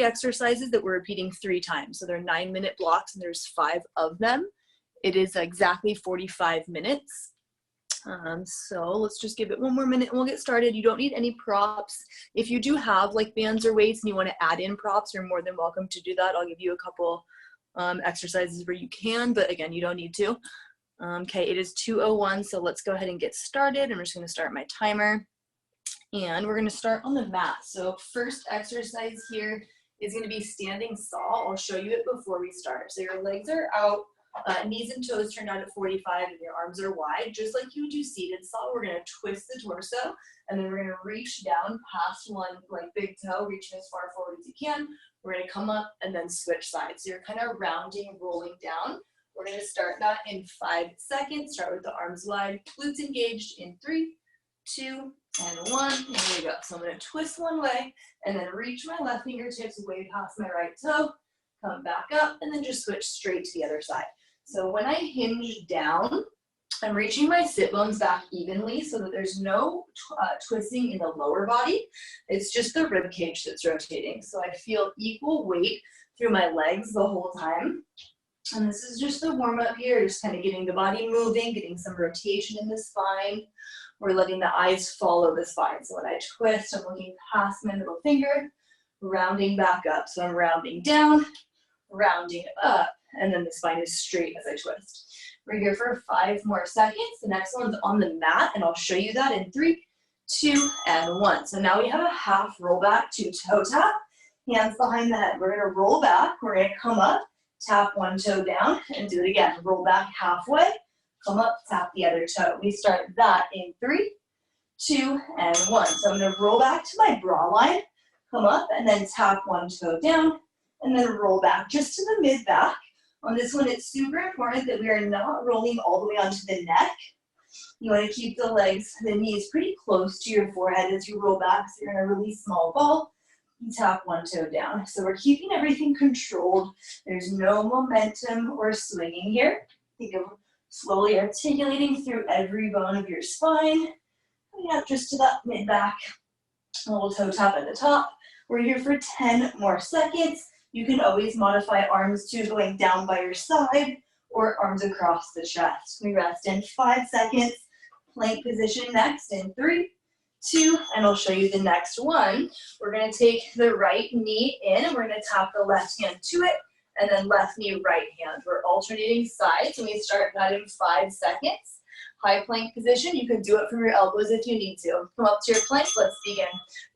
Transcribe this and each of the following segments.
exercises that we're repeating 3 times. So they're 9-minute blocks and there's 5 of them. It is exactly 45 minutes. So let's just give it 1 more minute and we'll get started. You don't need any props. If you do have like bands or weights and you want to add in props, you're more than welcome to do that. I'll give you a couple exercises where you can, but again, you don't need to. Okay, it is 2:01, so let's go ahead and get started. I'm just going to start my timer. And we're going to start on the mat. So first exercise here is going to be standing saw. I'll show you it before we start. So your legs are out, knees and toes turned out at 45, and your arms are wide. Just like you would do seated saw, we're going to twist the torso, and then we're going to reach down past one, like big toe, reaching as far forward as you can. We're going to come up and then switch sides. So you're kind of rounding, rolling down. We're going to start that in 5 seconds. Start with the arms wide, glutes engaged in 3, 2, and 1. Here we go. So I'm going to twist one way and then reach my left fingertips way past my right toe, come back up, and then just switch straight to the other side. So when I hinge down, I'm reaching my sit bones back evenly so that there's no twisting in the lower body. It's just the rib cage that's rotating. So I feel equal weight through my legs the whole time. And this is just the warm up here, just kind of getting the body moving, getting some rotation in the spine. We're letting the eyes follow the spine. So when I twist, I'm looking past my middle finger, rounding back up. So I'm rounding down, rounding up, and then the spine is straight as I twist. We're here for 5 more seconds. The next one's on the mat, and I'll show you that in 3, 2, and 1. So now we have a half rollback to toe tap, hands behind the head. We're gonna roll back, we're gonna come up, tap one toe down, and do it again. Roll back halfway, come up, tap the other toe. We start that in 3, 2, and 1. So I'm gonna roll back to my bra line, come up, and then tap one toe down, and then roll back just to the mid-back. On this one, it's super important that we are not rolling all the way onto the neck. You wanna keep the legs, the knees pretty close to your forehead as you roll back, so you're in a really small ball. You tap one toe down. So we're keeping everything controlled. There's no momentum or swinging here. Think of slowly articulating through every bone of your spine. Coming up just to that mid-back. A little toe tap at the top. We're here for 10 more seconds. You can always modify arms to going down by your side or arms across the chest. We rest in 5 seconds. Plank position next in 3, 2, and I'll show you the next one. We're going to take the right knee in, and we're going to tap the left hand to it, and then left knee, right hand. We're alternating sides, and we start that in 5 seconds. High plank position. You can do it from your elbows if you need to. Come up to your plank. Let's begin.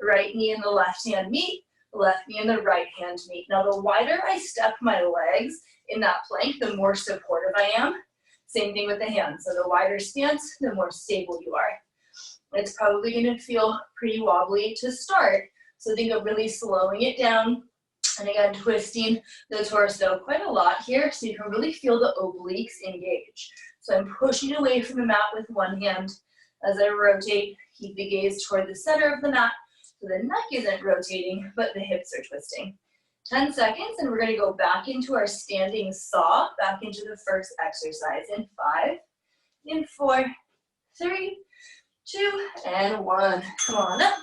Right knee and the left hand meet. Left knee and the right hand meet. Now, the wider I step my legs in that plank, the more supportive I am. Same thing with the hands. So the wider stance, the more stable you are. It's probably going to feel pretty wobbly to start. So think of really slowing it down. And again, twisting the torso quite a lot here so you can really feel the obliques engage. So I'm pushing away from the mat with one hand. As I rotate, keep the gaze toward the center of the mat so the neck isn't rotating, but the hips are twisting. 10 seconds, and we're going to go back into our standing saw, back into the first exercise in 5, in 4, 3, 2, and 1. Come on up.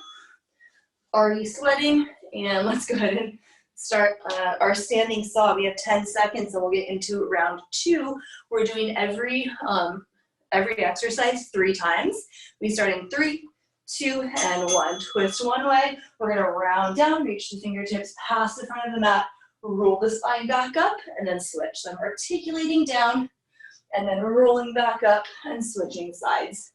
Already sweating, and let's go ahead and start our standing saw. We have 10 seconds, and we'll get into round 2. We're doing every exercise 3 times. We start in 3, 2, and 1. Twist one way. We're going to round down, reach the fingertips past the front of the mat, roll the spine back up, and then switch. So I'm articulating down, and then rolling back up and switching sides.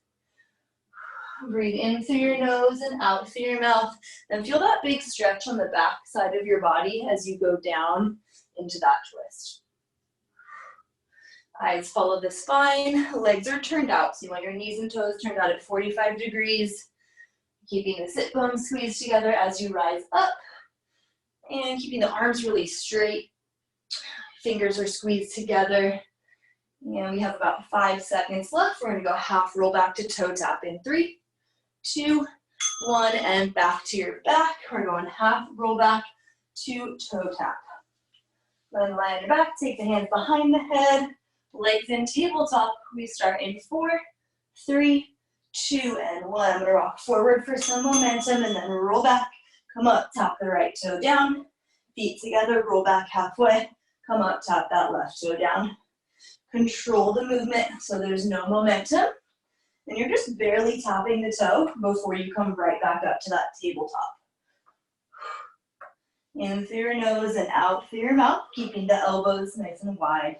Breathe in through your nose and out through your mouth. And feel that big stretch on the back side of your body as you go down into that twist. Eyes follow the spine. Legs are turned out. So you want your knees and toes turned out at 45 degrees. Keeping the sit bones squeezed together as you rise up. And keeping the arms really straight. Fingers are squeezed together. And we have about 5 seconds left. We're going to go half roll back to toe tap in 3, 2, 1, and back to your back. We're going half roll back to toe tap. Then lie on your back, take the hands behind the head, legs in tabletop. We start in 4, 3, 2, and 1. I'm going to rock forward for some momentum and then roll back. Come up, tap the right toe down, Feet together, roll back halfway, come up, tap that left toe down. Control the movement so there's no momentum. And you're just barely tapping the toe before you come right back up to that tabletop. In through your nose and out through your mouth, keeping the elbows nice and wide.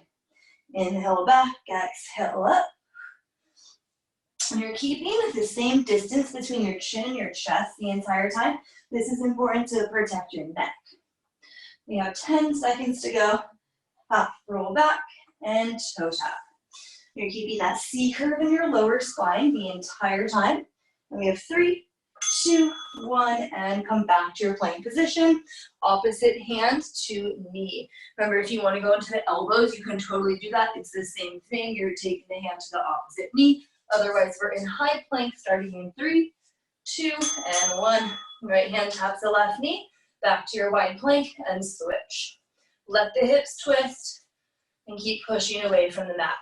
Inhale back, exhale up. And you're keeping the same distance between your chin and your chest the entire time. This is important to protect your neck. We have 10 seconds to go. Half roll back and toe tap. You're keeping that C curve in your lower spine the entire time. And we have 3, 2, 1, and come back to your plank position. Opposite hand to knee. Remember, if you want to go into the elbows, you can totally do that. It's the same thing. You're taking the hand to the opposite knee. Otherwise, we're in high plank starting in 3, 2, and 1. Right hand taps the left knee. Back to your wide plank and switch. Let the hips twist and keep pushing away from the mat.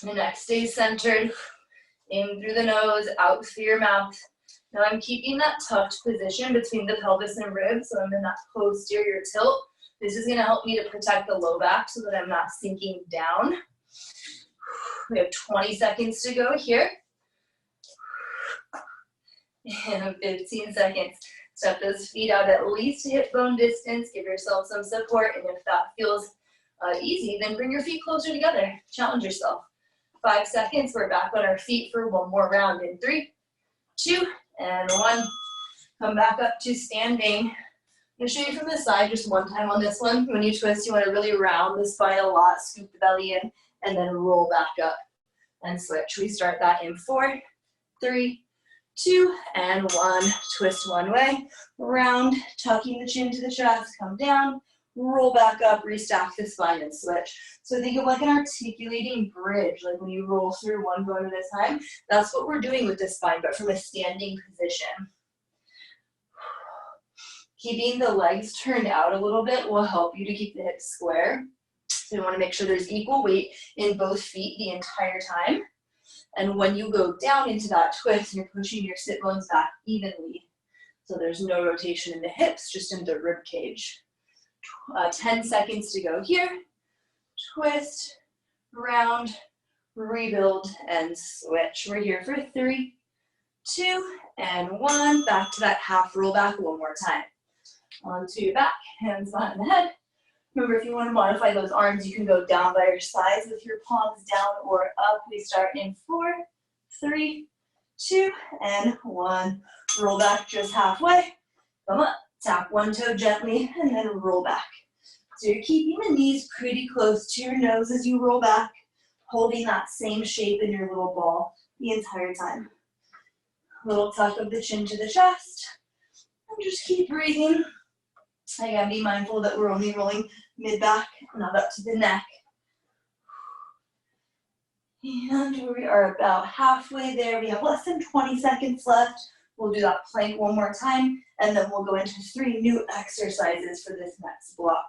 The neck stays centered. In through the nose, out through your mouth. Now I'm keeping that tucked position between the pelvis and ribs, so I'm in that posterior tilt. This is going to help me to protect the low back so that I'm not sinking down. We have 20 seconds to go here. And 15 seconds. Step those feet out at least hip bone distance. Give yourself some support. And if that feels easy, then bring your feet closer together. Challenge yourself. 5 seconds. We're back on our feet for one more round in 3, 2, and 1. Come back up to standing. I'm going to show you from the side just one time on this one. When you twist, you want to really round the spine a lot, scoop the belly in, and then roll back up and switch. We start that in 4, 3, 2, and 1. Twist one way, round, tucking the chin to the chest, come down, roll back up, restack the spine, and switch. So think of like an articulating bridge, like when you roll through one bone at a time. That's what we're doing with the spine, but from a standing position. Keeping the legs turned out a little bit will help you to keep the hips square. So you want to make sure there's equal weight in both feet the entire time. And when you go down into that twist, you're pushing your sit bones back evenly. So there's no rotation in the hips, just in the rib cage. 10 seconds to go here. Twist, round, rebuild, and switch. We're here for 3, 2, and 1. Back to that half roll back one more time. Onto your back, hands behind the head. Remember, if you want to modify those arms, you can go down by your sides with your palms down or up. We start in 4, 3, 2, and 1. Roll back just halfway. Come up, tap one toe gently, and then roll back. So you're keeping the knees pretty close to your nose as you roll back, holding that same shape in your little ball the entire time. Little tuck of the chin to the chest, and just keep breathing. Again, be mindful that we're only rolling mid-back, not up to the neck. And we are about halfway there. We have less than 20 seconds left. We'll do that plank one more time, and then we'll go into 3 new exercises for this next block.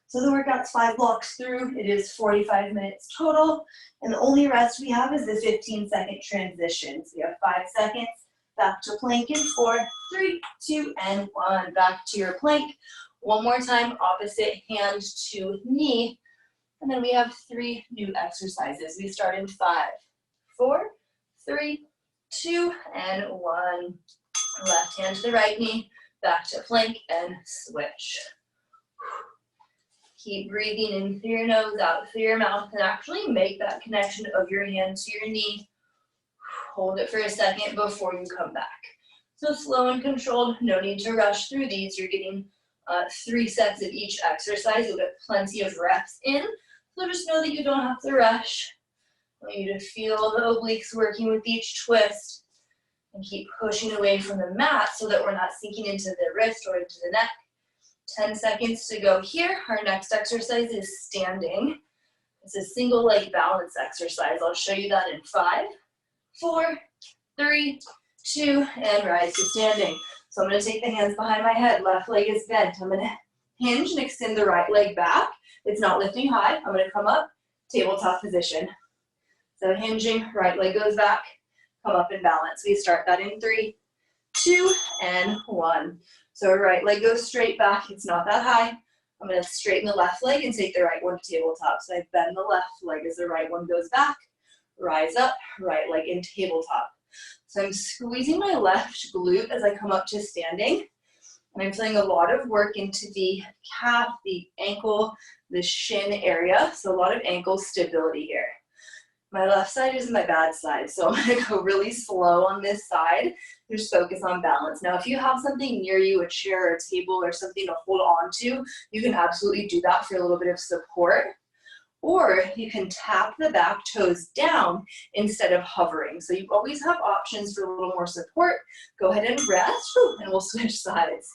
So the workout's 5 blocks through. It is 45 minutes total, and the only rest we have is the 15-second transition. So you have 5 seconds. Back to plank in 4, 3, 2, and 1. Back to your plank. One more time, opposite hand to knee. And then we have 3 new exercises. We start in 5, 4, 3, 2, and 1. Left hand to the right knee. Back to plank and switch. Keep breathing in through your nose, out through your mouth, and actually make that connection of your hand to your knee. Hold it for a second before you come back. So slow and controlled, no need to rush through these. You're getting 3 sets of each exercise. You'll get plenty of reps in. So just know that you don't have to rush. I want you to feel the obliques working with each twist and keep pushing away from the mat so that we're not sinking into the wrist or into the neck. 10 seconds to go here. Our next exercise is standing. It's a single leg balance exercise. I'll show you that in 5, 4, 3, 2, and rise to standing. So I'm going to take the hands behind my head. Left leg is bent. I'm going to hinge and extend the right leg back. It's not lifting high. I'm going to come up, tabletop position. So hinging, right leg goes back, come up and balance. We start that in 3, 2, and 1. So right leg goes straight back. It's not that high. I'm going to straighten the left leg and take the right one to tabletop. So I bend the left leg as the right one goes back. Rise up, right leg in tabletop. So I'm squeezing my left glute as I come up to standing. And I'm feeling a lot of work into the calf, the ankle, the shin area. So a lot of ankle stability here. My left side is my bad side, so I'm gonna go really slow on this side. Just focus on balance. Now, if you have something near you, a chair or a table or something to hold on to, you can absolutely do that for a little bit of support. Or you can tap the back toes down instead of hovering. So you always have options for a little more support. Go ahead and rest, and we'll switch sides.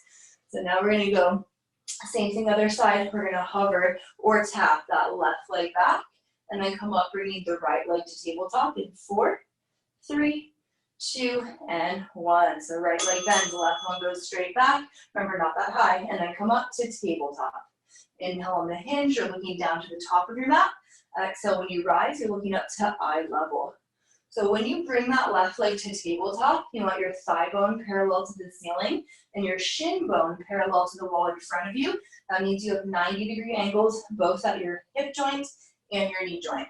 So now we're gonna go, same thing other side. We're gonna hover or tap that left leg back. And then come up, bringing the right leg to tabletop in 4, 3, 2, and 1. So right leg bends, left one goes straight back. Remember, not that high. And then come up to tabletop. Inhale on the hinge, you're looking down to the top of your mat. Exhale, when you rise, you're looking up to eye level. So when you bring that left leg to tabletop, you want your thigh bone parallel to the ceiling and your shin bone parallel to the wall in front of you. That means you have 90-degree angles, both at your hip joints and your knee joint.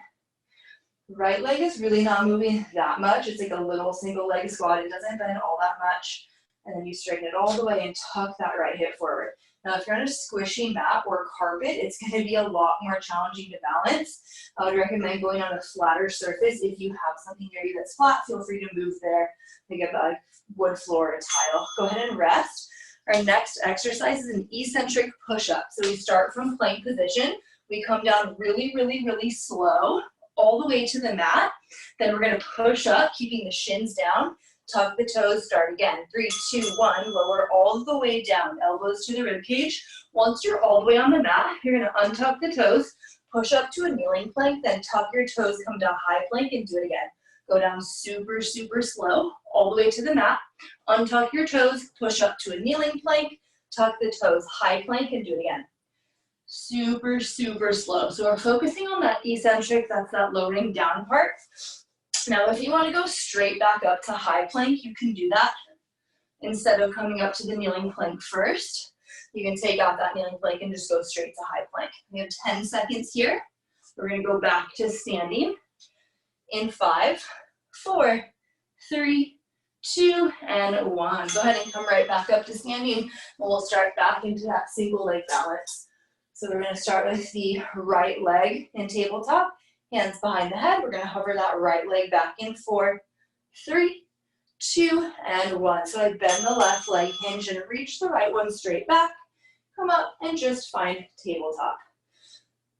Right leg is really not moving that much. It's like a little single leg squat. It doesn't bend all that much. And then you straighten it all the way and tuck that right hip forward. Now, if you're on a squishy mat or carpet, it's going to be a lot more challenging to balance. I would recommend going on a flatter surface. If you have something near you that's flat, feel free to move there, like a wood floor or a tile. Go ahead and rest. Our next exercise is an eccentric push-up. So we start from plank position. We come down really, really, really slow all the way to the mat. Then we're going to push up, keeping the shins down. Tuck the toes, start again. 3, 2, 1, lower all the way down. Elbows to the rib cage. Once you're all the way on the mat, you're going to untuck the toes, push up to a kneeling plank, then tuck your toes, come to a high plank, and do it again. Go down super, super slow, all the way to the mat. Untuck your toes, push up to a kneeling plank, tuck the toes, high plank, and do it again. Super, super slow. So we're focusing on that eccentric, that's that lowering down part. Now, if you want to go straight back up to high plank, you can do that. Instead of coming up to the kneeling plank first, you can take out that kneeling plank and just go straight to high plank. We have 10 seconds here. We're going to go back to standing in 5, 4, 3, 2, and 1. Go ahead and come right back up to standing, and we'll start back into that single leg balance. So we're going to start with the right leg in tabletop, hands behind the head. We're going to hover that right leg back in 4, 3, 2, and 1. So I bend the left leg, hinge, and reach the right one straight back. Come up and just find tabletop.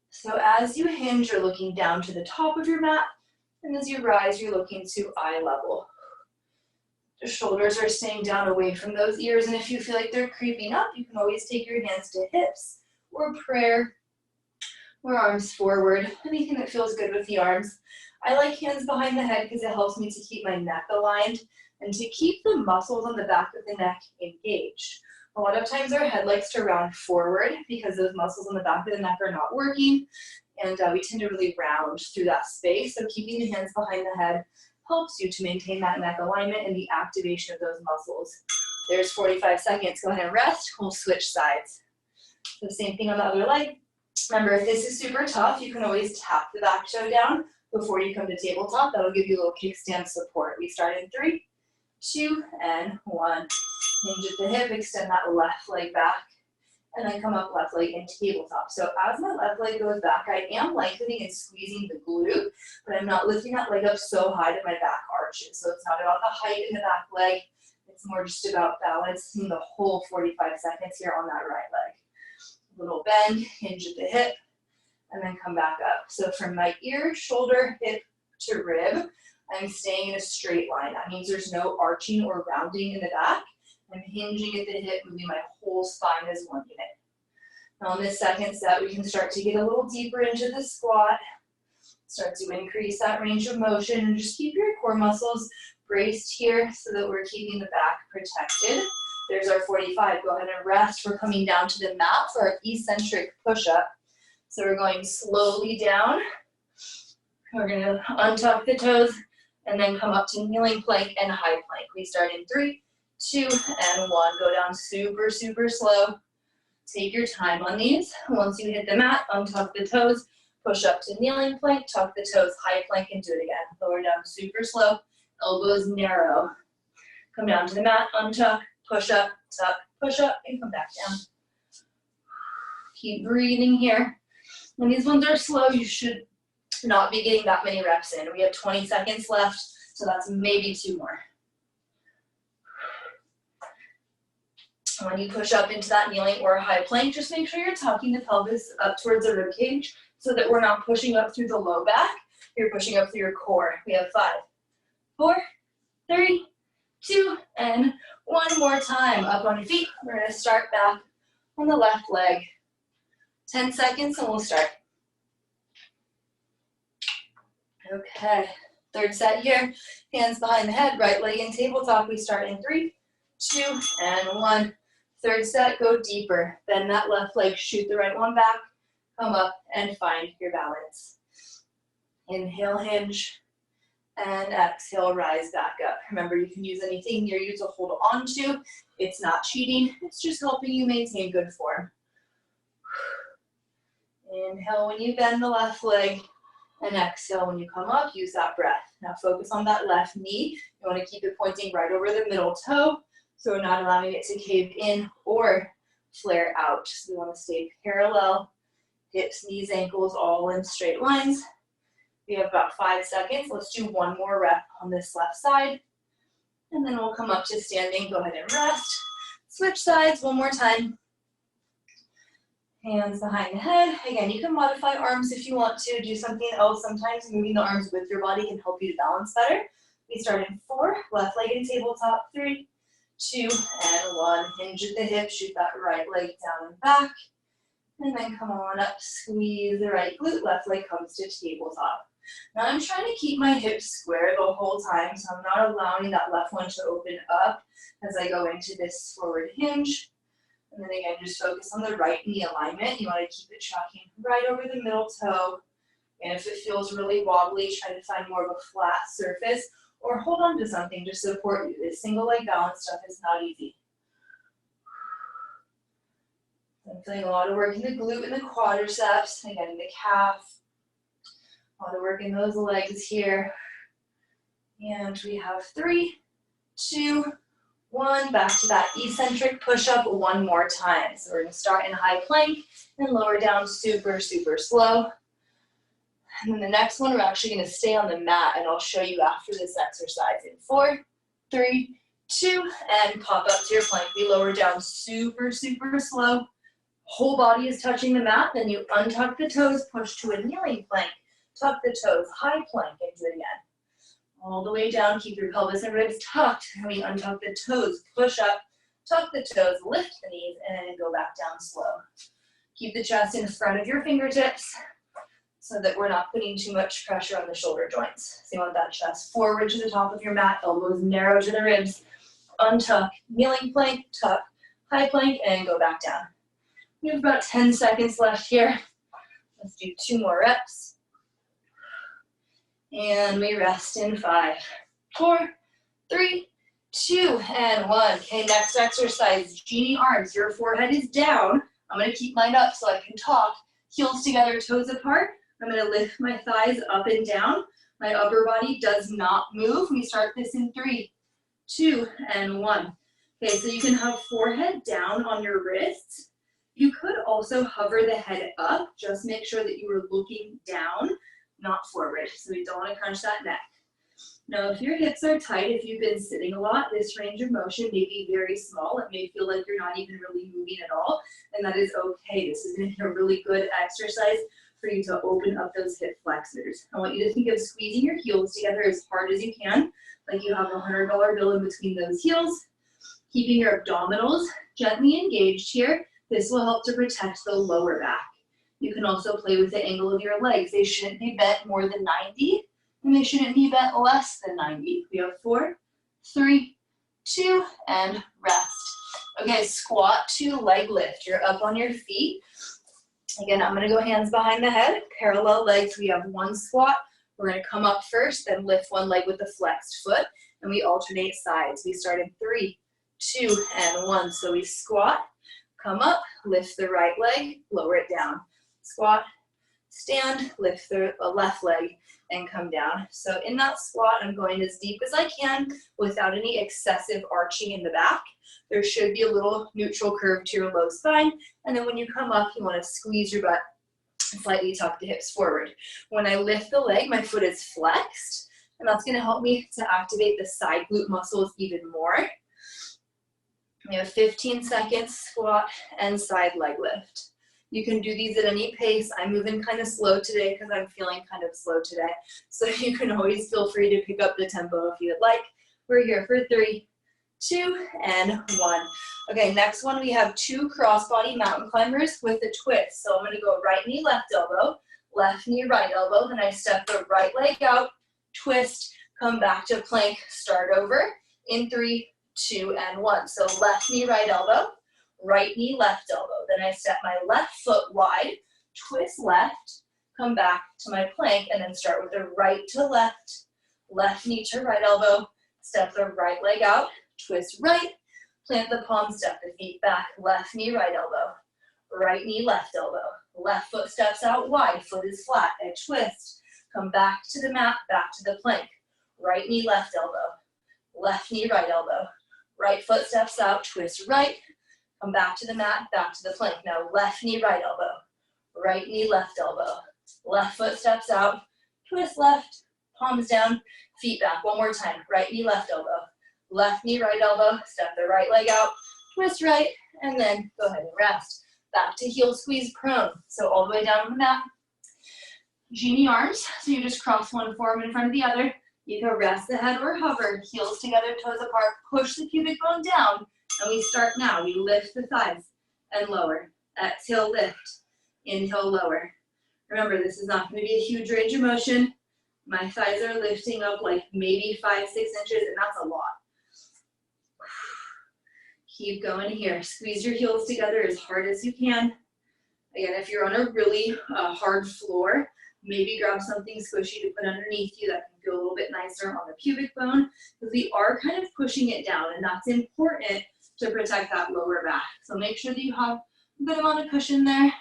So as you hinge, you're looking down to the top of your mat, and as you rise, you're looking to eye level. The shoulders are staying down away from those ears, and if you feel like they're creeping up, you can always take your hands to hips, or prayer, or arms forward, anything that feels good with the arms. I like hands behind the head because it helps me to keep my neck aligned and to keep the muscles on the back of the neck engaged. A lot of times our head likes to round forward because those muscles on the back of the neck are not working, and we tend to really round through that space. So keeping the hands behind the head helps you to maintain that neck alignment and the activation of those muscles. There's 45 seconds. Go ahead and rest. We'll switch sides. The same thing on the other leg. Remember, if this is super tough, you can always tap the back toe down before you come to tabletop. That'll give you a little kickstand support. We start in 3, 2, and 1. Hinge at the hip, extend that left leg back, and then come up left leg in tabletop. So as my left leg goes back, I am lengthening and squeezing the glute, but I'm not lifting that leg up so high that my back arches. So it's not about the height in the back leg. It's more just about balancing the whole 45 seconds here on that right leg. Little bend, hinge at the hip, and then come back up. So from my ear, shoulder, hip to rib, I'm staying in a straight line. That means there's no arching or rounding in the back. I'm hinging at the hip, moving my whole spine as one unit. Now on this second set, we can start to get a little deeper into the squat, start to increase that range of motion, and just keep your core muscles braced here so that we're keeping the back protected. There's our 45. Go ahead and rest. We're coming down to the mat for our eccentric push-up. So we're going slowly down. We're going to untuck the toes and then come up to kneeling plank and high plank. We start in 3, 2, and 1. Go down super, super slow. Take your time on these. Once you hit the mat, untuck the toes, push up to kneeling plank, tuck the toes, high plank, and do it again. Lower down super slow, elbows narrow. Come down to the mat, untuck, push up, tuck, push up, and come back down. Keep breathing here. When these ones are slow, you should not be getting that many reps in. We have 20 seconds left, so that's maybe 2 more. When you push up into that kneeling or high plank, just make sure you're tucking the pelvis up towards the rib cage so that we're not pushing up through the low back. You're pushing up through your core. We have 5, 4, 3, 2, and 1 more time. Up on your feet. We're going to start back on the left leg. 10 seconds and we'll start. Okay, third set here. Hands behind the head, right leg in tabletop. We start in 3, 2, and 1. Third set, go deeper. Bend that left leg, shoot the right one back, come up and find your balance. Inhale, hinge, and exhale, rise back up. Remember, you can use anything near you to hold on to. It's not cheating, it's just helping you maintain good form. Inhale when you bend the left leg, and exhale when you come up, use that breath. Now focus on that left knee. You want to keep it pointing right over the middle toe, so we're not allowing it to cave in or flare out. So we want to stay parallel, hips, knees, ankles, all in straight lines. We have about 5 seconds. Let's do 1 more rep on this left side. And then we'll come up to standing. Go ahead and rest. Switch sides 1 more time. Hands behind the head. Again, you can modify arms if you want to. Do something else. Sometimes moving the arms with your body can help you to balance better. We start in 4. Left leg in tabletop. 3, 2, and 1. Hinge at the hip. Shoot that right leg down and back. And then come on up. Squeeze the right glute. Left leg comes to tabletop. Now I'm trying to keep my hips square the whole time, so I'm not allowing that left one to open up as I go into this forward hinge. And then again, just focus on the right knee alignment. You want to keep it tracking right over the middle toe. And if it feels really wobbly, try to find more of a flat surface or hold on to something to support you. This single leg balance stuff is not easy. I'm feeling a lot of work in the glute and the quadriceps, again, the calf. A lot of work in those legs here. And we have 3, 2, 1. Back to that eccentric push-up 1 more time. So we're going to start in high plank and lower down super, super slow. And then the next one, we're actually going to stay on the mat, and I'll show you after this exercise in 4, 3, 2, and pop up to your plank. We lower down super, super slow. Whole body is touching the mat. Then you untuck the toes, push to a kneeling plank. Tuck the toes, high plank, and do it again. All the way down, keep your pelvis and ribs tucked. And we untuck the toes, push up, tuck the toes, lift the knees, and go back down slow. Keep the chest in front of your fingertips so that we're not putting too much pressure on the shoulder joints. So you want that chest forward to the top of your mat, elbows narrow to the ribs. Untuck, kneeling plank, tuck, high plank, and go back down. We have about 10 seconds left here. Let's do 2 more reps. And we rest in 5, 4, 3, 2, and 1. Okay, next exercise, genie arms. Your forehead is down. I'm going to keep mine up so I can talk. Heels together, toes apart. I'm going to lift my thighs up and down. My upper body does not move. We start this in 3, 2, and 1. Okay, so you can have forehead down on your wrists. You could also hover the head up. Just make sure that you are looking down, not forward, so we don't want to crunch that neck. Now, if your hips are tight, if you've been sitting a lot, this range of motion may be very small. It may feel like you're not even really moving at all, and that is okay. This is going to be a really good exercise for you to open up those hip flexors. I want you to think of squeezing your heels together as hard as you can, like you have a $100 bill in between those heels, keeping your abdominals gently engaged here. This will help to protect the lower back. You can also play with the angle of your legs. They shouldn't be bent more than 90, and they shouldn't be bent less than 90. We have 4, 3, 2, and rest. Okay, squat to leg lift. You're up on your feet. Again, I'm going to go hands behind the head, parallel legs. We have 1 squat. We're going to come up first, then lift 1 leg with the flexed foot, and we alternate sides. We start in 3, 2, and 1. So we squat, come up, lift the right leg, lower it down. Squat, stand, lift the left leg, and come down. So in that squat, I'm going as deep as I can without any excessive arching in the back. There should be a little neutral curve to your low spine. And then when you come up, you want to squeeze your butt, slightly tuck the hips forward. When I lift the leg, my foot is flexed, and that's going to help me to activate the side glute muscles even more. We have 15 seconds, squat and side leg lift. You can do these at any pace. I'm moving kind of slow today because I'm feeling kind of slow today. So you can always feel free to pick up the tempo if you would like. We're here for 3, 2, and 1. Okay, next one, we have 2 crossbody mountain climbers with a twist. So I'm going to go right knee, left elbow, left knee, right elbow. Then I step the right leg out, twist, come back to plank, start over in 3, 2, and 1. So left knee, right elbow, right knee, left elbow. Then I step my left foot wide, twist left, come back to my plank, and then start with the right to left, left knee to right elbow, step the right leg out, twist right, plant the palm, step the feet back, left knee, right elbow, right knee, left elbow, left foot steps out wide, foot is flat, I twist, come back to the mat, back to the plank, right knee, left elbow, left knee, right elbow, right foot steps out, twist right, come back to the mat, back to the plank. Now left knee, right elbow, right knee, left elbow, left foot steps out, twist left, palms down, feet back. One more time, right knee, left elbow, left knee, right elbow, step the right leg out, twist right, and then go ahead and rest. Back to heel squeeze prone. So all the way down on the mat. Genie arms, so you just cross one forearm in front of the other. You can rest the head or hover, heels together, toes apart, push the pubic bone down, and we start now. We lift the thighs and lower. Exhale, lift. Inhale, lower. Remember, this is not going to be a huge range of motion. My thighs are lifting up like maybe 5, 6 inches, and that's a lot. Keep going here. Squeeze your heels together as hard as you can. Again, if you're on a really hard floor, maybe grab something squishy to put underneath you that can feel a little bit nicer on the pubic bone, because we are kind of pushing it down, and that's important to protect that lower back. So make sure that you have a good amount of cushion there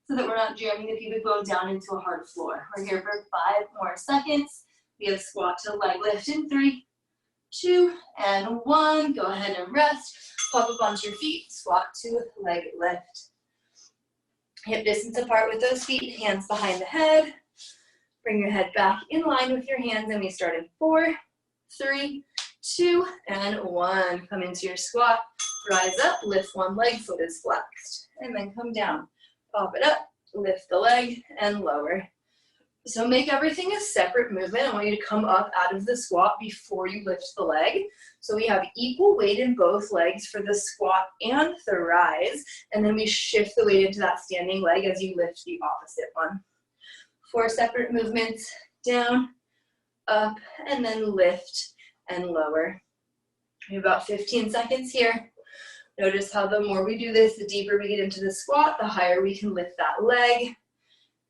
so that we're not jamming the pubic bone down into a hard floor. We're here for 5 more seconds. We have squat to leg lift in 3, 2, and 1. Go ahead and rest. Pop up onto your feet, squat to leg lift. Hip distance apart with those feet, hands behind the head. Bring your head back in line with your hands, and we start in 4, 3, 2, and 1. Come into your squat, rise up, lift one leg, foot is flexed, and then come down. Pop it up, lift the leg, and lower. So make everything a separate movement. I want you to come up out of the squat before you lift the leg. So we have equal weight in both legs for the squat and the rise, and then we shift the weight into that standing leg as you lift the opposite one. 4 separate movements, down, up, and then lift and lower. We have about 15 seconds here. Notice how the more we do this, the deeper we get into the squat, the higher we can lift that leg.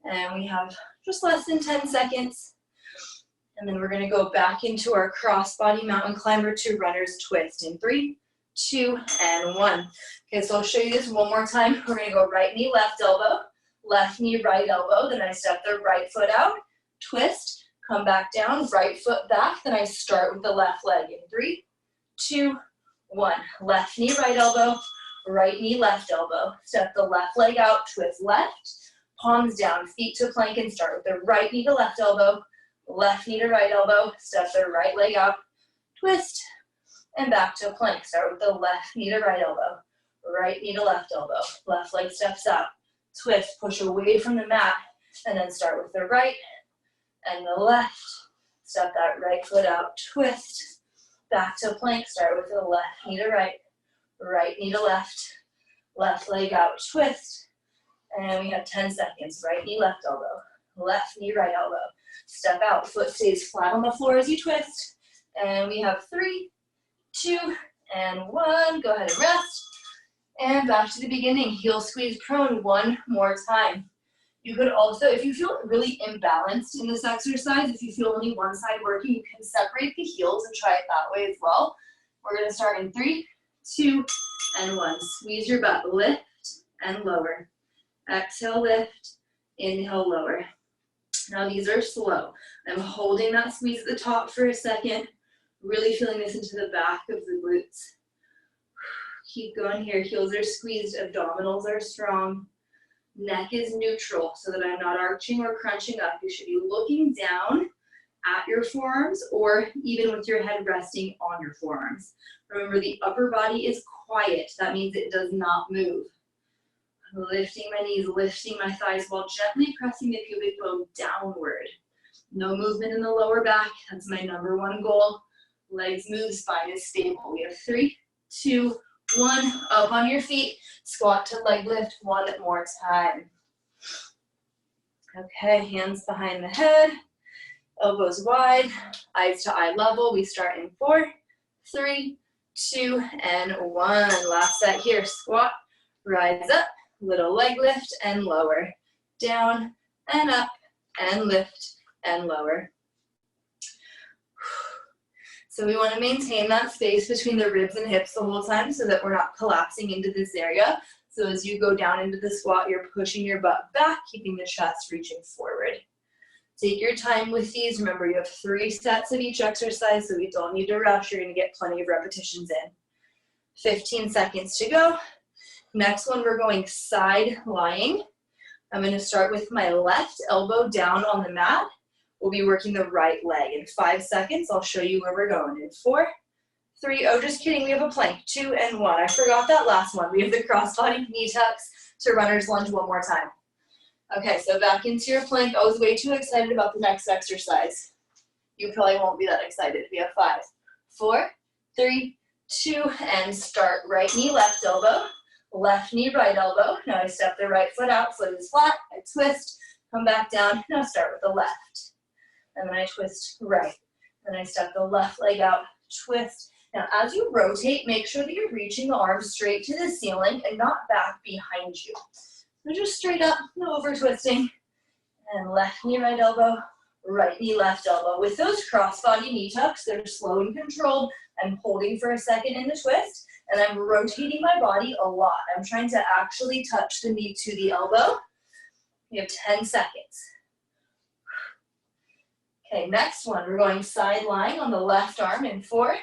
And we have just less than 10 seconds. And then we're going to go back into our crossbody mountain climber to runner's twist in 3, 2, and 1. Okay, so I'll show you this one more time. We're going to go right knee, left elbow, left knee, right elbow. Then I step the right foot out, twist, come back down, right foot back. Then I start with the left leg in 3, 2, 1. Left knee, right elbow, right knee, left elbow. Step the left leg out, twist left, palms down, feet to plank, and start with the right knee to left elbow, left knee to right elbow, step the right leg out, twist, and back to a plank. Start with the left knee to right elbow, right knee to left elbow, left leg steps out, twist, push away from the mat, and then start with the right and the left. Step that right foot out, twist, back to plank. Start with the left knee to right, right knee to left leg out, twist, and we have 10 seconds. Right knee, left elbow, left knee, right elbow. Step out, foot stays flat on the floor as you twist, and we have 3, 2, and 1. Go ahead and rest, and back to the beginning. Heel squeeze prone one more time. You could also, if you feel really imbalanced in this exercise, if you feel only one side working, you can separate the heels and try it that way as well. We're going to start in 3, 2, and 1. Squeeze your butt, lift and lower. Exhale, lift, inhale, lower. Now these are slow. I'm holding that squeeze at the top for a second, really feeling this into the back of the glutes. Keep going here, heels are squeezed, abdominals are strong. Neck is neutral so that I'm not arching or crunching up. You should be looking down at your forearms or even with your head resting on your forearms. Remember, the upper body is quiet. That means it does not move. Lifting my knees, lifting my thighs while gently pressing the pubic bone downward. No movement in the lower back. That's my number one goal. Legs move, spine is stable. We have 3, 2, 1. Up on your feet. Squat to leg lift one more time. Okay, hands behind the head. Elbows wide. Eyes to eye level. We start in 4, 3, 2, and 1. Last set here. Squat, rise up. Little leg lift and lower, down and up and lift and lower. So we want to maintain that space between the ribs and hips the whole time so that we're not collapsing into this area. So as you go down into the squat, you're pushing your butt back, keeping the chest reaching forward. Take your time with these. Remember, you have 3 sets of each exercise, so we don't need to rush. You're going to get plenty of repetitions in. 15 seconds to go. Next one, we're going side lying. I'm going to start with my left elbow down on the mat. We'll be working the right leg. In 5 seconds, I'll show you where we're going. In 4, 3, oh, just kidding, we have a plank. 2 and 1. I forgot that last one. We have the cross-body knee tucks to runner's lunge one more time. Okay, so back into your plank. I was way too excited about the next exercise. You probably won't be that excited. We have 5, 4, 3, 2, and start. Right knee, left elbow. Left knee, right elbow. Now I step the right foot out, foot is flat, I twist, come back down. Now start with the left. And then I twist right. Then I step the left leg out, twist. Now as you rotate, make sure that you're reaching the arms straight to the ceiling and not back behind you. So just straight up, no over twisting. And left knee, right elbow, right knee, left elbow. With those cross-body knee tucks, they're slow and controlled. I'm holding for a second in the twist. And I'm rotating my body a lot. I'm trying to actually touch the knee to the elbow. You have 10 seconds. Okay, next one. We're going side lying on the left arm in 4,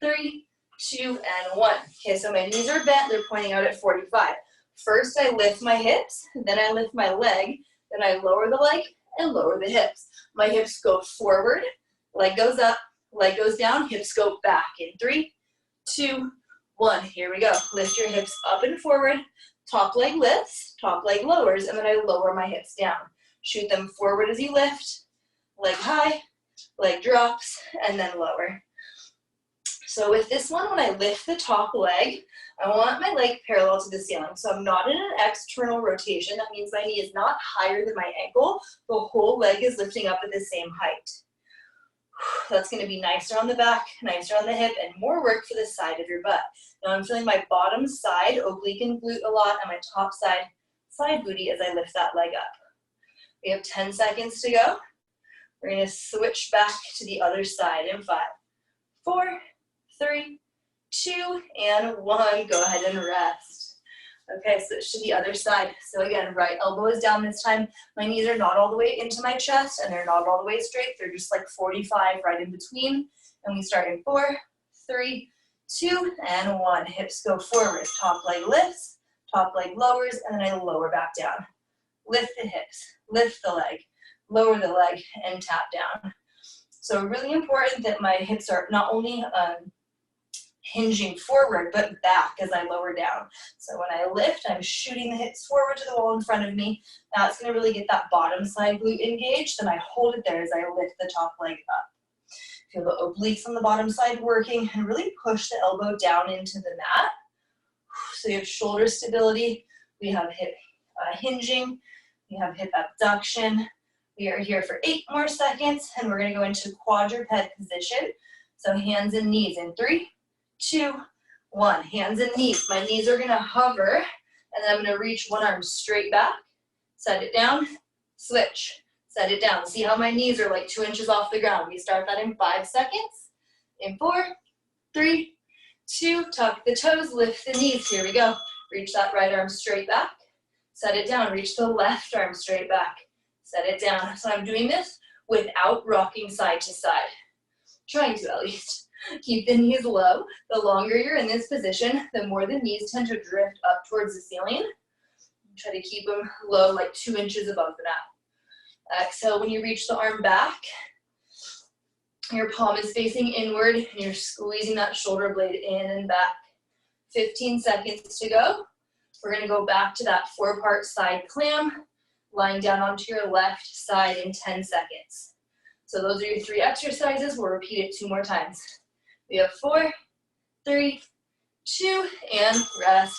3, 2, and 1. Okay, so my knees are bent. They're pointing out at 45. First, I lift my hips. Then I lift my leg. Then I lower the leg and lower the hips. My hips go forward. Leg goes up. Leg goes down. Hips go back in 3, 2, 1. Here we go. Lift your hips up and forward. Top leg lifts, top leg lowers, and then I lower my hips down. Shoot them forward as you lift. Leg high, leg drops, and then lower. So with this one, when I lift the top leg, I want my leg parallel to the ceiling. So I'm not in an external rotation. That means my knee is not higher than my ankle. The whole leg is lifting up at the same height. That's going to be nicer on the back, nicer on the hip, and more work for the side of your butt. Now I'm feeling my bottom side, oblique and glute a lot, and my top side, side booty as I lift that leg up. We have 10 seconds to go. We're going to switch back to the other side in 5, 4, 3, 2, and 1. Go ahead and rest. Okay, switch to the other side. So again, right elbow is down this time. My knees are not all the way into my chest, and they're not all the way straight. They're just like 45 right in between. And we start in 4, 3, 2, and 1. Hips go forward. Top leg lifts, top leg lowers, and then I lower back down. Lift the hips, lift the leg, lower the leg, and tap down. So really important that my hips are not only hinging forward, but back as I lower down. So when I lift, I'm shooting the hips forward to the wall in front of me. That's going to really get that bottom side glute engaged. Then I hold it there as I lift the top leg up. Feel the obliques on the bottom side working, and really push the elbow down into the mat. So you have shoulder stability. We have hip hinging. We have hip abduction. We are here for 8 more seconds, and we're going to go into quadruped position. So hands and knees in 3, 2, 1. Hands and knees. My knees are going to hover, and then I'm going to reach one arm straight back, set it down, switch, set it down. See how my knees are like 2 inches off the ground. We start that in 5 seconds. In 4, 3, 2, tuck the toes, lift the knees. Here we go. Reach that right arm straight back. Set it down. Reach the left arm straight back. Set it down. So I'm doing this without rocking side to side. Trying to, at least. Keep the knees low. The longer you're in this position, the more the knees tend to drift up towards the ceiling. Try to keep them low, like 2 inches above the mat. Exhale, when you reach the arm back, your palm is facing inward, and you're squeezing that shoulder blade in and back. 15 seconds to go. We're gonna go back to that 4-part side clam, lying down onto your left side in 10 seconds. So those are your 3 exercises. We'll repeat it 2 more times. We have 4, 3, 2, and rest.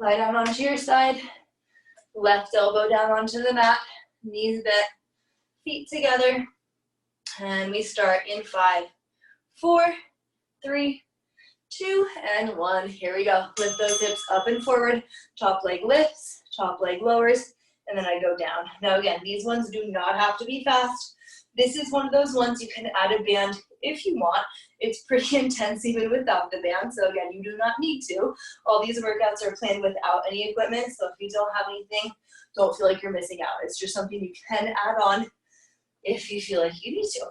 Lie down onto your side. Left elbow down onto the mat. Knees bent. Feet together. And we start in 5, 4, 3, 2, and 1. Here we go. Lift those hips up and forward. Top leg lifts, top leg lowers, and then I go down. Now again, these ones do not have to be fast. This is one of those ones you can add a band if you want. It's pretty intense even without the band, so again, you do not need to. All these workouts are planned without any equipment, so if you don't have anything, don't feel like you're missing out. It's just something you can add on if you feel like you need to.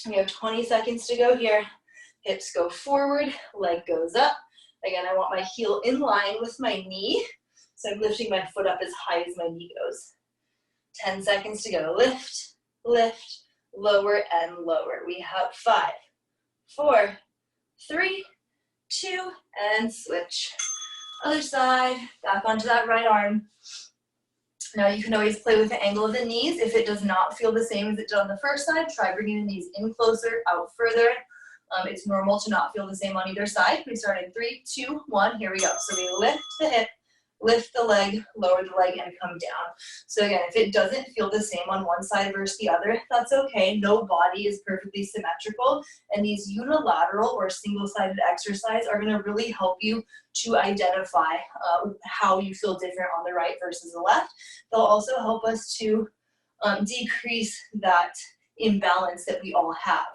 We have 20 seconds to go here. Hips go forward, leg goes up. Again, I want my heel in line with my knee, so I'm lifting my foot up as high as my knee goes. 10 seconds to go. Lift, lift, lower, and lower. We have 5, 4, 3, 2, and switch. Other side, back onto that right arm. Now you can always play with the angle of the knees. If it does not feel the same as it did on the first side, try bringing the knees in closer, out further. It's normal to not feel the same on either side. We start in 3, 2, 1, here we go. So we lift the hip, lift the leg, lower the leg, and come down. So again, if it doesn't feel the same on one side versus the other, that's okay. No body is perfectly symmetrical, and these unilateral or single-sided exercises are gonna really help you to identify how you feel different on the right versus the left. They'll also help us to decrease that imbalance that we all have.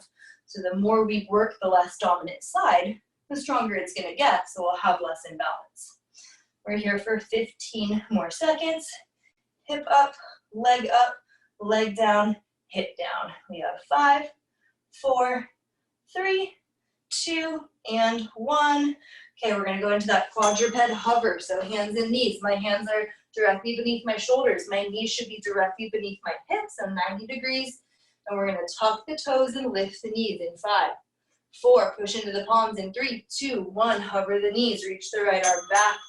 So the more we work the less dominant side, the stronger it's gonna get, so we'll have less imbalance. We're here for 15 more seconds. Hip up, leg down, hip down. We have 5, 4, 3, 2, and 1. Okay, we're gonna go into that quadruped hover. So hands and knees. My hands are directly beneath my shoulders. My knees should be directly beneath my hips, so 90 degrees. And we're gonna tuck the toes and lift the knees in 5, 4, push into the palms in 3, 2, 1, hover the knees, reach the right arm back,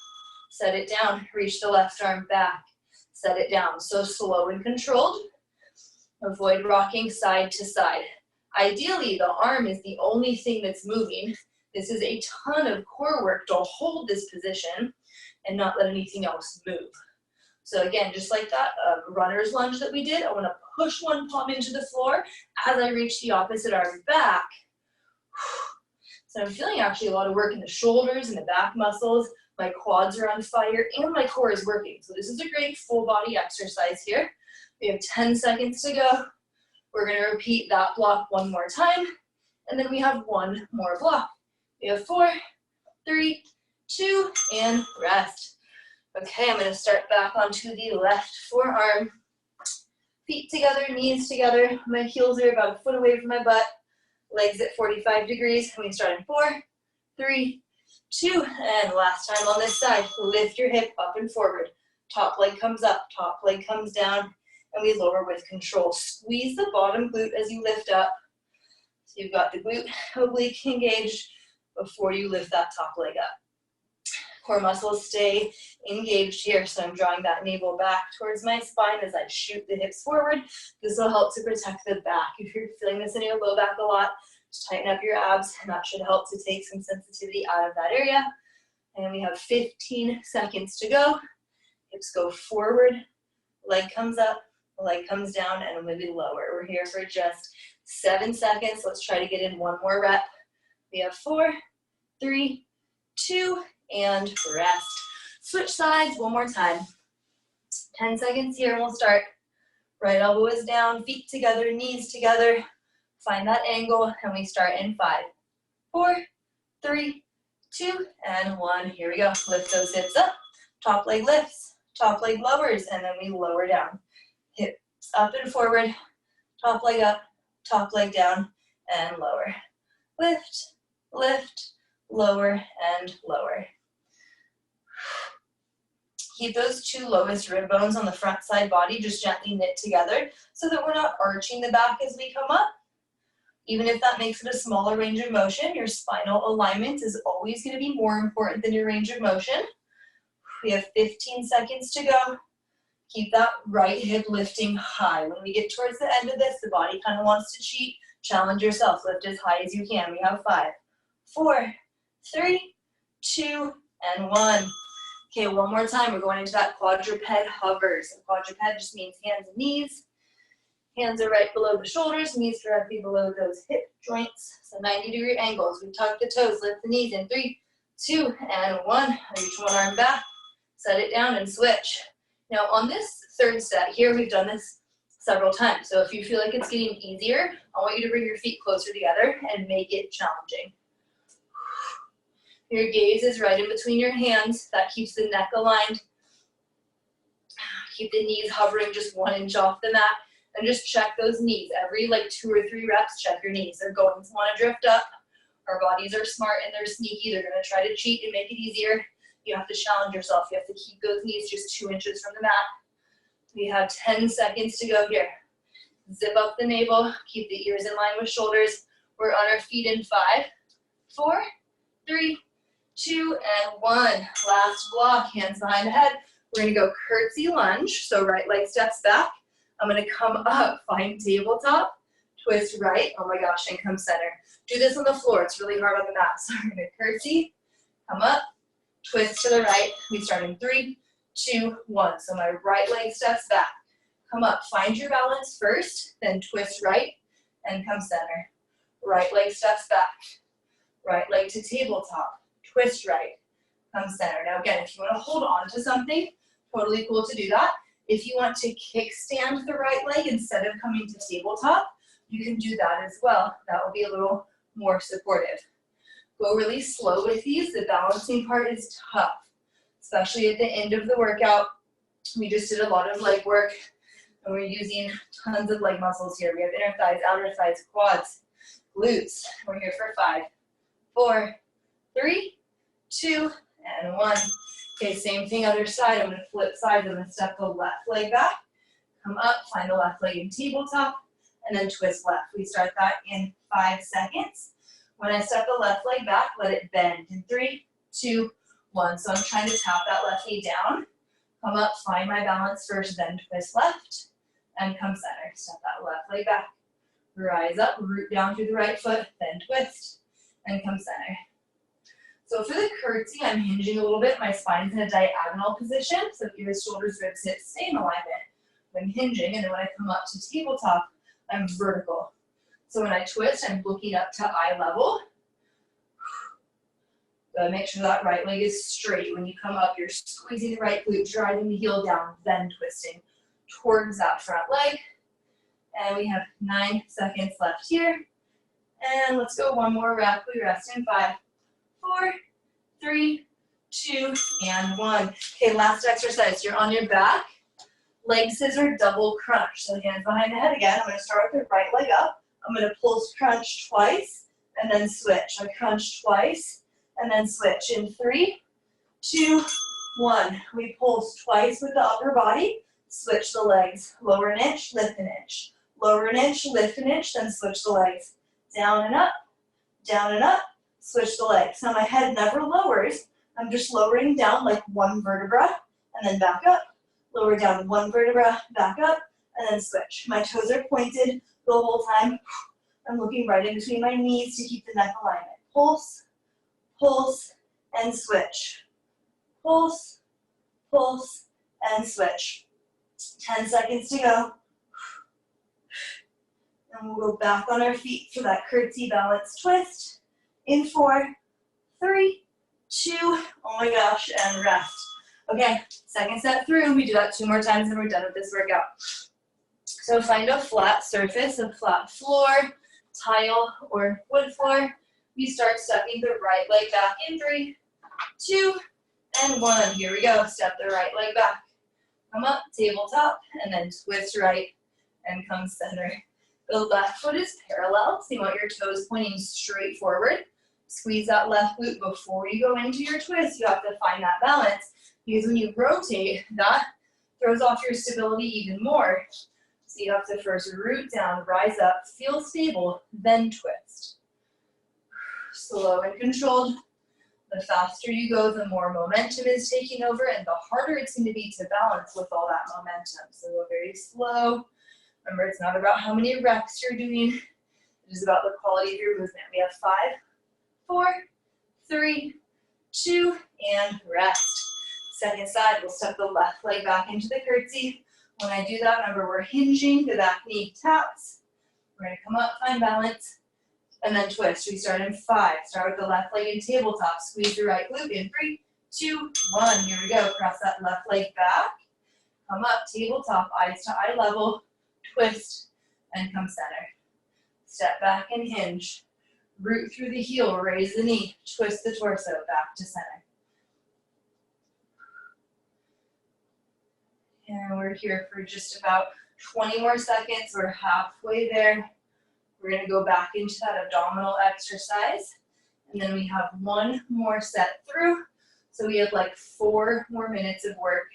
set it down, reach the left arm back, set it down. So slow and controlled. Avoid rocking side to side. Ideally, the arm is the only thing that's moving. This is a ton of core work to hold this position and not let anything else move. So again, just like that runner's lunge that we did, I wanna push one palm into the floor as I reach the opposite arm back. So I'm feeling actually a lot of work in the shoulders and the back muscles. My quads are on fire and my core is working. So this is a great full body exercise here. We have 10 seconds to go. We're gonna repeat that block one more time. And then we have one more block. We have 4, 3, 2, and rest. Okay, I'm gonna start back onto the left forearm. Feet together, knees together. My heels are about a foot away from my butt. Legs at 45 degrees. And we start in 4, 3, 2, and last time on this side. Lift your hip up and forward. Top leg comes up, top leg comes down, and we lower with control. Squeeze the bottom glute as you lift up. So you've got the glute oblique engaged before you lift that top leg up. Core muscles stay engaged here, so I'm drawing that navel back towards my spine as I shoot the hips forward. This will help to protect the back. If you're feeling this in your low back a lot, just tighten up your abs, and that should help to take some sensitivity out of that area. And we have 15 seconds to go. Hips go forward, leg comes up, leg comes down, and maybe lower. We're here for just 7 seconds. Let's try to get in one more rep. We have 4, 3, 2, and rest. Switch sides one more time. 10 seconds here and we'll start. Right elbow is down, feet together, knees together. Find that angle and we start in 5, 4, 3, 2, and 1. Here we go. Lift those hips up. Top leg lifts, top leg lowers, and then we lower down. Hips up and forward, top leg up, top leg down, and lower. Lift, lift, lower, and lower. Keep those 2 lowest rib bones on the front side body just gently knit together so that we're not arching the back as we come up. Even if that makes it a smaller range of motion, your spinal alignment is always going to be more important than your range of motion. We have 15 seconds to go. Keep that right hip lifting high. When we get towards the end of this, the body kind of wants to cheat. Challenge yourself. Lift as high as you can. We have 5, 4, 3, 2, and 1. Okay, one more time. We're going into that quadruped hover. So quadruped just means hands and knees. Hands are right below the shoulders, knees directly below those hip joints. So 90-degree angles. We tuck the toes, lift the knees in 3, 2, and 1. Reach one arm back, set it down, and switch. Now on this third set here, we've done this several times. So if you feel like it's getting easier, I want you to bring your feet closer together and make it challenging. Your gaze is right in between your hands. That keeps the neck aligned. Keep the knees hovering just 1 inch off the mat. And just check those knees. Every 2 or 3 reps, check your knees. They're going to want to drift up. Our bodies are smart and they're sneaky. They're going to try to cheat and make it easier. You have to challenge yourself. You have to keep those knees just 2 inches from the mat. We have 10 seconds to go here. Zip up the navel. Keep the ears in line with shoulders. We're on our feet in 5, 4, 3, 2, and 1. Last block. Hands behind the head. We're going to go curtsy lunge. So right leg steps back. I'm going to come up, find tabletop, twist right, oh my gosh, and come center. Do this on the floor, it's really hard on the mat. So we're going to curtsy, come up, twist to the right. We start in 3, 2, 1. So my right leg steps back. Come up, find your balance first, then twist right, and come center. Right leg steps back. Right leg to tabletop, twist right, come center. Now again, if you want to hold on to something, totally cool to do that. If you want to kickstand the right leg instead of coming to tabletop, you can do that as well. That will be a little more supportive. Go really slow with these. The balancing part is tough, especially at the end of the workout. We just did a lot of leg work, and we're using tons of leg muscles here. We have inner thighs, outer thighs, quads, glutes. We're here for 5, 4, 3, 2, and 1. Okay, same thing, other side. I'm going to flip sides. I'm going to step the left leg back, come up, find the left leg in tabletop, and then twist left. We start that in 5 seconds. When I step the left leg back, let it bend in 3, 2, 1. So I'm trying to tap that left knee down. Come up, find my balance first, then twist left, and come center. Step that left leg back. Rise up, root down through the right foot, then twist, and come center. So for the curtsy, I'm hinging a little bit. My spine's in a diagonal position. So ears, shoulders, ribs, hips, stay in alignment. I'm hinging, and then when I come up to tabletop, I'm vertical. So when I twist, I'm looking up to eye level. Gotta make sure that right leg is straight. When you come up, you're squeezing the right glute, driving the heel down, then twisting towards that front leg. And we have 9 seconds left here. And let's go one more rep. We rest in 5, 4, 3, 2, and 1. Okay, last exercise. You're on your back. Leg scissor double crunch. So hands behind the head again. I'm going to start with the right leg up. I'm going to pulse crunch twice and then switch. I crunch twice and then switch. In 3, 2, 1. We pulse twice with the upper body. Switch the legs. Lower an inch, lift an inch. Lower an inch, lift an inch, then switch the legs. Down and up, switch the legs. Now my head never lowers. I'm just lowering down like one vertebra and then back up. Lower down one vertebra, back up, and then switch. My toes are pointed the whole time. I'm looking right in between my knees to keep the neck alignment. Pulse, pulse, and switch. Pulse, pulse, and switch. 10 seconds to go. And we'll go back on our feet for that curtsy balance twist. In 4, 3, 2, oh my gosh, and rest. Okay, second set through. We do that 2 more times and we're done with this workout. So find a flat surface, a flat floor, tile, or wood floor. We start stepping the right leg back in 3, 2, and 1. Here we go. Step the right leg back. Come up, tabletop, and then twist right and come center. The left foot is parallel, so you want your toes pointing straight forward. Squeeze that left glute before you go into your twist. You have to find that balance, because when you rotate, that throws off your stability even more. So you have to first root down, rise up, feel stable, then twist. Slow and controlled. The faster you go, the more momentum is taking over, and the harder it's going to be to balance with all that momentum. So go very slow. Remember, it's not about how many reps you're doing. It is about the quality of your movement. We have 5, 4, 3, 2, and rest. Second side, we'll step the left leg back into the curtsy. When I do that, remember we're hinging, the back knee taps. We're going to come up, find balance, and then twist. We start in 5. Start with the left leg in tabletop. Squeeze the right glute in 3, 2, 1. Here we go. Cross that left leg back. Come up, tabletop, eyes to eye level. Twist, and come center. Step back and hinge. Root through the heel, raise the knee. Twist the torso back to center. And we're here for just about 20 more seconds. We're halfway there. We're going to go back into that abdominal exercise. And then we have one more set through. So we have like 4 more minutes of work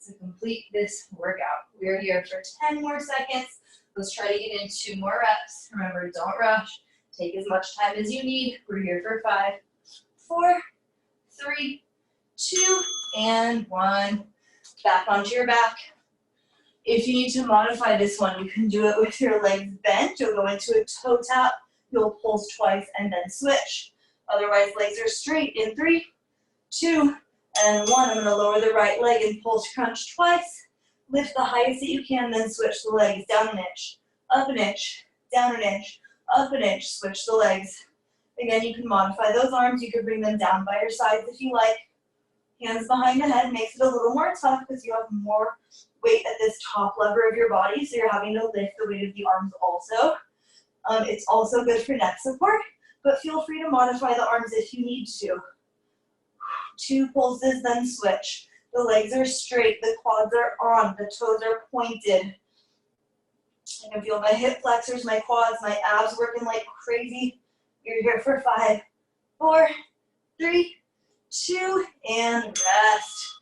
to complete this workout. We're here for 10 more seconds. Let's try to get in 2 more reps. Remember, don't rush. Take as much time as you need. We're here for 5, 4, 3, 2, and 1. Back onto your back. If you need to modify this one, you can do it with your legs bent. You'll go into a toe tap. You'll pulse twice and then switch. Otherwise, legs are straight in 3, 2, and 1. I'm going to lower the right leg and pulse crunch twice. Lift the highest that you can, then switch the legs. Down an inch, up an inch, down an inch, up an inch. Switch the legs. Again, you can modify those arms. You could bring them down by your sides if you like. Hands behind the head makes it a little more tough because you have more weight at this top lever of your body, so you're having to lift the weight of the arms also. It's also good for neck support, but feel free to modify the arms if you need to. 2 pulses, then switch. The legs are straight, the quads are on, the toes are pointed. I can feel my hip flexors, my quads, my abs working like crazy. You're here for 5, 4, 3, 2, and rest.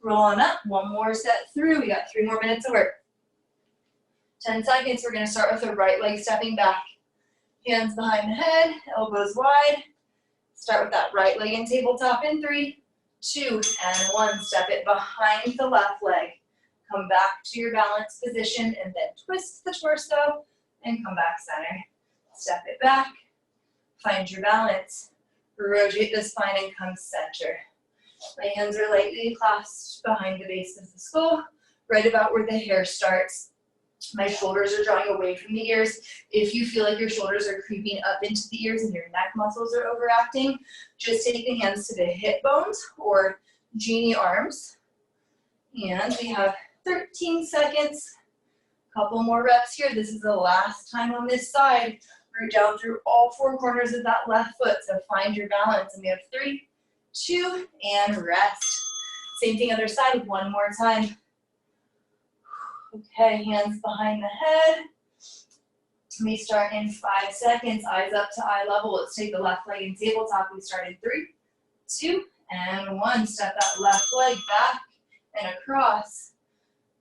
Roll on up, 1 more set through. We got 3 more minutes of work. 10 seconds, we're going to start with the right leg stepping back. Hands behind the head, elbows wide. Start with that right leg in tabletop in 3, 2, and 1. Step it behind the left leg. Come back to your balance position and then twist the torso and come back center. Step it back, find your balance. Rotate the spine and come center. My hands are lightly clasped behind the base of the skull, right about where the hair starts. My shoulders are drawing away from the ears. If you feel like your shoulders are creeping up into the ears and your neck muscles are overacting, just take the hands to the hip bones or genie arms. And we have 13 seconds. Couple more reps here. This is the last time on this side. Root down through all 4 corners of that left foot. So find your balance. And we have 3, 2, and rest. Same thing other side. 1 more time. Okay, hands behind the head. We start in 5 seconds. Eyes up to eye level. Let's take the left leg in tabletop. We start in 3, 2, and 1. Step that left leg back and across.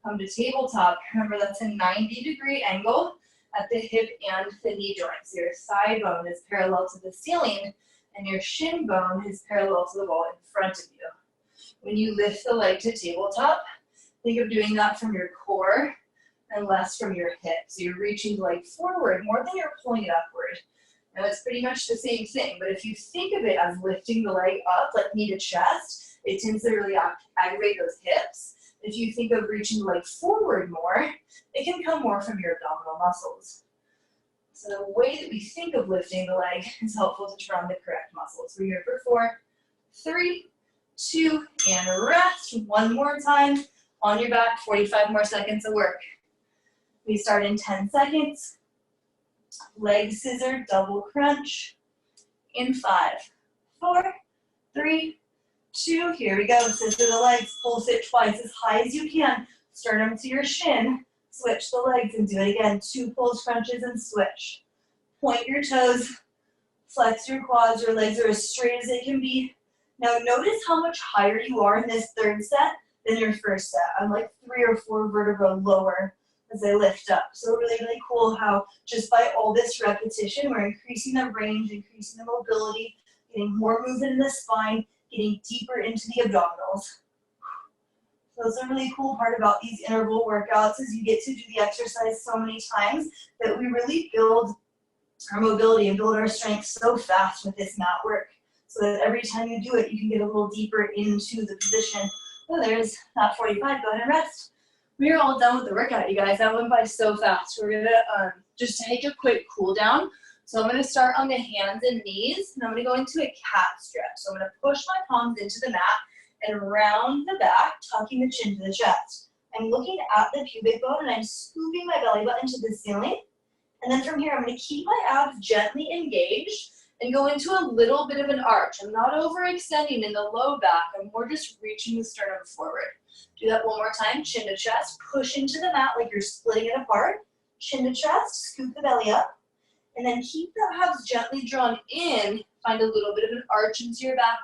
Come to tabletop. Remember, that's a 90-degree angle at the hip and the knee joints. Your thigh bone is parallel to the ceiling, and your shin bone is parallel to the wall in front of you. When you lift the leg to tabletop, think of doing that from your core and less from your hips. So you're reaching the leg forward more than you're pulling it upward. Now it's pretty much the same thing, but if you think of it as lifting the leg up, like knee to chest, it tends to really aggravate those hips. If you think of reaching the leg forward more, it can come more from your abdominal muscles. So the way that we think of lifting the leg is helpful to turn on the correct muscles. We're here for 4, 3, 2, and rest. 1 more time. On your back, 45 more seconds of work. We start in 10 seconds. Leg scissor, double crunch. In 5, 4, 3, 2. Here we go. Scissor the legs. Pulse it twice as high as you can. Sternum to your shin. Switch the legs and do it again. 2 pulse crunches and switch. Point your toes. Flex your quads. Your legs are as straight as they can be. Now notice how much higher you are in this third set than your first set. I'm like 3 or 4 vertebrae lower as I lift up. So really, really cool how just by all this repetition, we're increasing the range, increasing the mobility, getting more movement in the spine, getting deeper into the abdominals. So that's a really cool part about these interval workouts is you get to do the exercise so many times that we really build our mobility and build our strength so fast with this mat work. So that every time you do it, you can get a little deeper into the position. Oh, there's that 45. Go ahead and rest. We are all done with the workout, you guys. That went by so fast. We're gonna just take a quick cool down. So I'm gonna start on the hands and knees, and I'm gonna go into a cat stretch. So I'm gonna push my palms into the mat and round the back, tucking the chin to the chest. I'm looking at the pubic bone, and I'm scooping my belly button to the ceiling. And then from here, I'm gonna keep my abs gently engaged and go into a little bit of an arch. I'm not overextending in the low back. I'm more just reaching the sternum forward. Do that one more time, chin to chest. Push into the mat like you're splitting it apart. Chin to chest, scoop the belly up. And then keep the abs gently drawn in. Find a little bit of an arch into your back.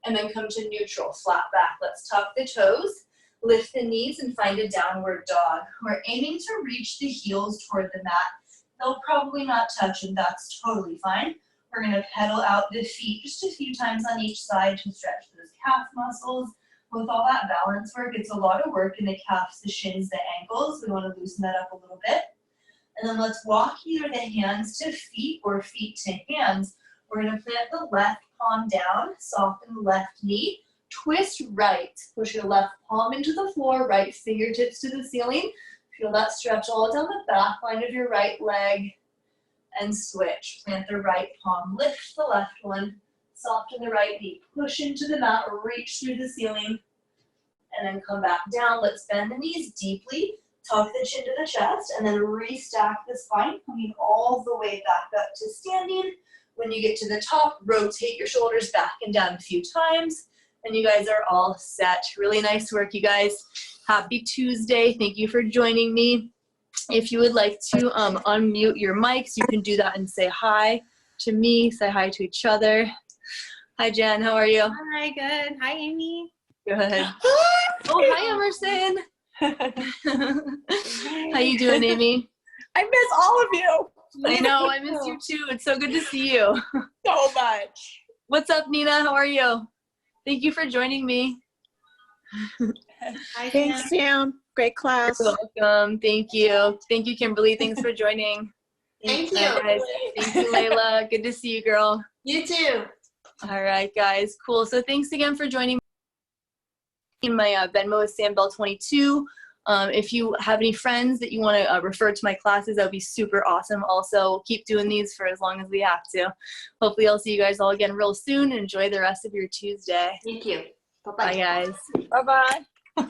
And then come to neutral, flat back. Let's tuck the toes. Lift the knees and find a downward dog. We're aiming to reach the heels toward the mat. They'll probably not touch, and that's totally fine. We're going to pedal out the feet just a few times on each side to stretch those calf muscles. With all that balance work, it's a lot of work in the calves, the shins, the ankles. We want to loosen that up a little bit. And then let's walk either the hands to feet or feet to hands. We're going to plant the left palm down, soften the left knee, twist right. Push your left palm into the floor, right fingertips to the ceiling. Feel that stretch all down the back line of your right leg. And switch. Plant the right palm, lift the left one, soften the right knee, push into the mat, reach through the ceiling, and then come back down. Let's bend the knees deeply, tuck the chin to the chest, and then restack the spine, coming all the way back up to standing. When you get to the top, rotate your shoulders back and down a few times, and you guys are all set. Really nice work, you guys. Happy Tuesday. Thank you for joining me. If you would like to unmute your mics, you can do that and say hi to me, say hi to each other. Hi, Jen. How are you? Hi, good. Hi, Amy. Good. Oh, hi, Emerson. How you doing, Amy? I miss all of you. I know. I miss you, too. It's so good to see you. So much. What's up, Nina? How are you? Thank you for joining me. Hi, Thanks, Sam. Great class. You're welcome. Thank you. Thank you, Kimberly. Thanks for joining. Thank you. Guys. Thank you, Layla. Good to see you, girl. You too. All right, guys. Cool. So thanks again for joining me. My Venmo is SamBell22. If you have any friends that you want to refer to my classes, that would be super awesome. Also, we'll keep doing these for as long as we have to. Hopefully, I'll see you guys all again real soon. Enjoy the rest of your Tuesday. Thank you. Bye, guys. Bye-bye.